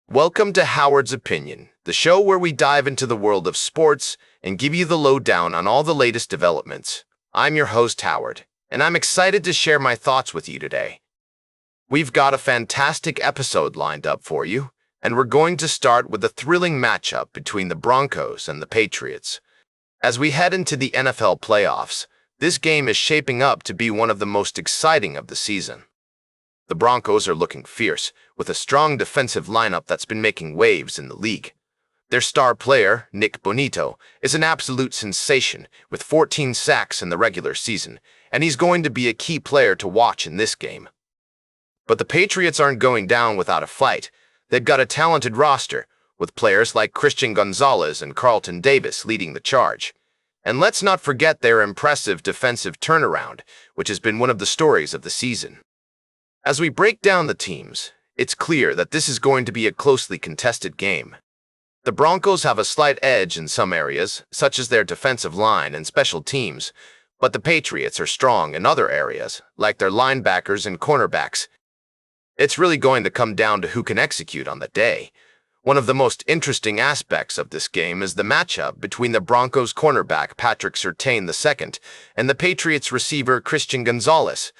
Welcome to Howard's Opinion, the show where we dive into the world of sports and give you the lowdown on all the latest developments. I'm your host, Howard, and I'm excited to share my thoughts with you today. We've got a fantastic episode lined up for you, and we're going to start with a thrilling matchup between the Broncos and the Patriots. As we head into the NFL playoffs, this game is shaping up to be one of the most exciting of the season. The Broncos are looking fierce, with a strong defensive lineup that's been making waves in the league. Their star player, Nick Bonito, is an absolute sensation, with 14 sacks in the regular season, and he's going to be a key player to watch in this game. But the Patriots aren't going down without a fight. They've got a talented roster, with players like Christian Gonzalez and Carlton Davis leading the charge. And let's not forget their impressive defensive turnaround, which has been one of the stories of the season. As we break down the teams, it's clear that this is going to be a closely contested game. The Broncos have a slight edge in some areas, such as their defensive line and special teams, but the Patriots are strong in other areas, like their linebackers and cornerbacks. It's really going to come down to who can execute on the day. One of the most interesting aspects of this game is the matchup between the Broncos cornerback Patrick Surtain II and the Patriots receiver Christian Gonzalez.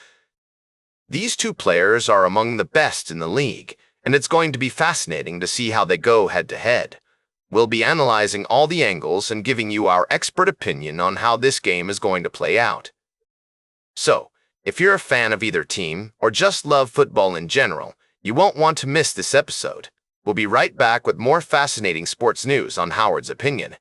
These two players are among the best in the league, and it's going to be fascinating to see how they go head-to-head. We'll be analyzing all the angles and giving you our expert opinion on how this game is going to play out. So, if you're a fan of either team, or just love football in general, you won't want to miss this episode. We'll be right back with more fascinating sports news on Howard's Opinion.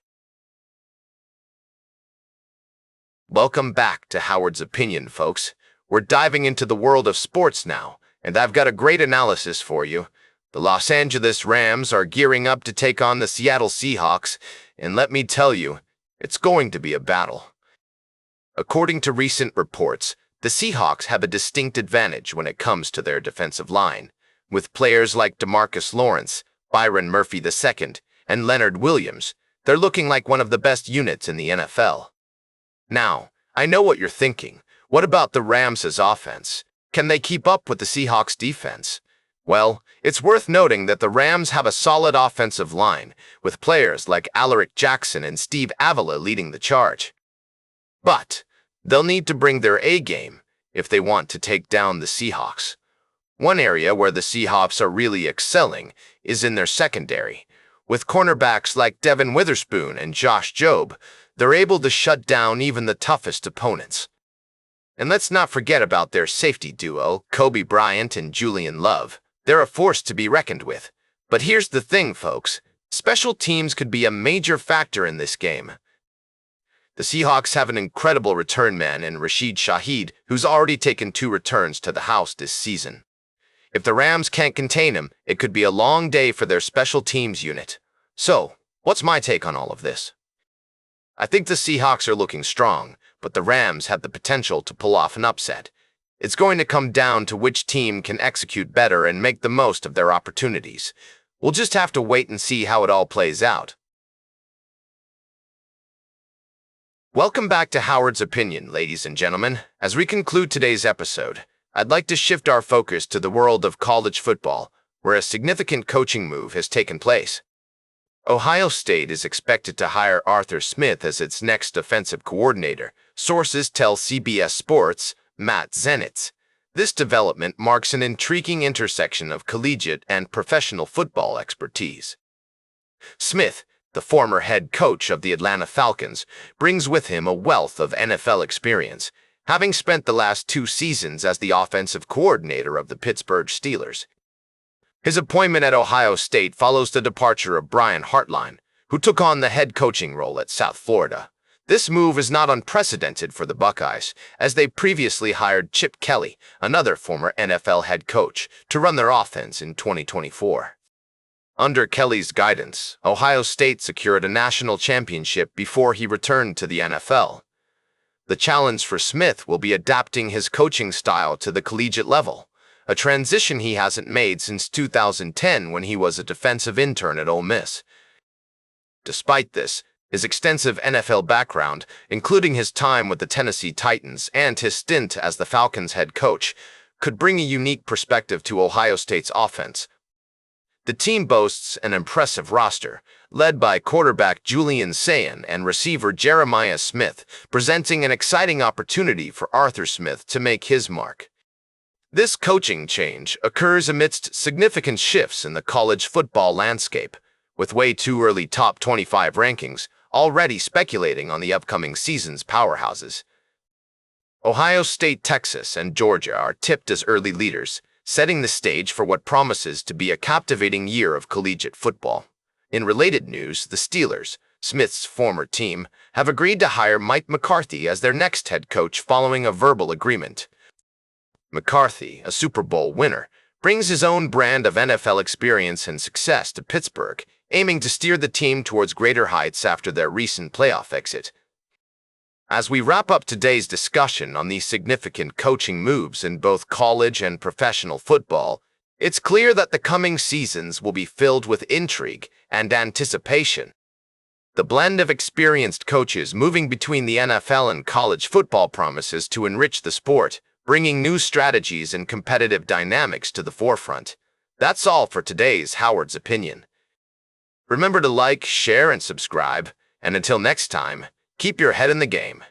Welcome back to Howard's Opinion, folks. We're diving into the world of sports now, and I've got a great analysis for you. The Los Angeles Rams are gearing up to take on the Seattle Seahawks, and let me tell you, it's going to be a battle. According to recent reports, the Seahawks have a distinct advantage when it comes to their defensive line, with players like DeMarcus Lawrence, Byron Murphy II, and Leonard Williams. They're looking like one of the best units in the NFL. Now, I know what you're thinking. What about the Rams' offense? Can they keep up with the Seahawks' defense? Well, it's worth noting that the Rams have a solid offensive line, with players like Alaric Jackson and Steve Avila leading the charge. But they'll need to bring their A-game if they want to take down the Seahawks. One area where the Seahawks are really excelling is in their secondary. With cornerbacks like Devin Witherspoon and Josh Jobe, they're able to shut down even the toughest opponents. And let's not forget about their safety duo, Kobe Bryant and Julian Love. They're a force to be reckoned with. But here's the thing, folks. Special teams could be a major factor in this game. The Seahawks have an incredible return man in Rashid Shaheed, who's already taken 2 returns to the house this season. If the Rams can't contain him, it could be a long day for their special teams unit. So, what's my take on all of this? I think the Seahawks are looking strong, but the Rams have the potential to pull off an upset. It's going to come down to which team can execute better and make the most of their opportunities. We'll just have to wait and see how it all plays out. Welcome back to Howard's Opinion, ladies and gentlemen. As we conclude today's episode, I'd like to shift our focus to the world of college football, where a significant coaching move has taken place. Ohio State is expected to hire Arthur Smith as its next offensive coordinator, sources tell CBS Sports' Matt Zenitz. This development marks an intriguing intersection of collegiate and professional football expertise. Smith, the former head coach of the Atlanta Falcons, brings with him a wealth of NFL experience, having spent the last 2 seasons as the offensive coordinator of the Pittsburgh Steelers. His appointment at Ohio State follows the departure of Brian Hartline, who took on the head coaching role at South Florida. This move is not unprecedented for the Buckeyes, as they previously hired Chip Kelly, another former NFL head coach, to run their offense in 2024. Under Kelly's guidance, Ohio State secured a national championship before he returned to the NFL. The challenge for Smith will be adapting his coaching style to the collegiate level, a transition he hasn't made since 2010 when he was a defensive intern at Ole Miss. Despite this, his extensive NFL background, including his time with the Tennessee Titans and his stint as the Falcons head coach, could bring a unique perspective to Ohio State's offense. The team boasts an impressive roster, led by quarterback Julian Sayin and receiver Jeremiah Smith, presenting an exciting opportunity for Arthur Smith to make his mark. This coaching change occurs amidst significant shifts in the college football landscape, with way too early top 25 rankings already speculating on the upcoming season's powerhouses. Ohio State, Texas, and Georgia are tipped as early leaders, setting the stage for what promises to be a captivating year of collegiate football. In related news, the Steelers, Smith's former team, have agreed to hire Mike McCarthy as their next head coach following a verbal agreement. McCarthy, a Super Bowl winner, brings his own brand of NFL experience and success to Pittsburgh, aiming to steer the team towards greater heights after their recent playoff exit. As we wrap up today's discussion on these significant coaching moves in both college and professional football, it's clear that the coming seasons will be filled with intrigue and anticipation. The blend of experienced coaches moving between the NFL and college football promises to enrich the sport, bringing new strategies and competitive dynamics to the forefront. That's all for today's Howard's Opinion. Remember to like, share, and subscribe, and until next time, keep your head in the game.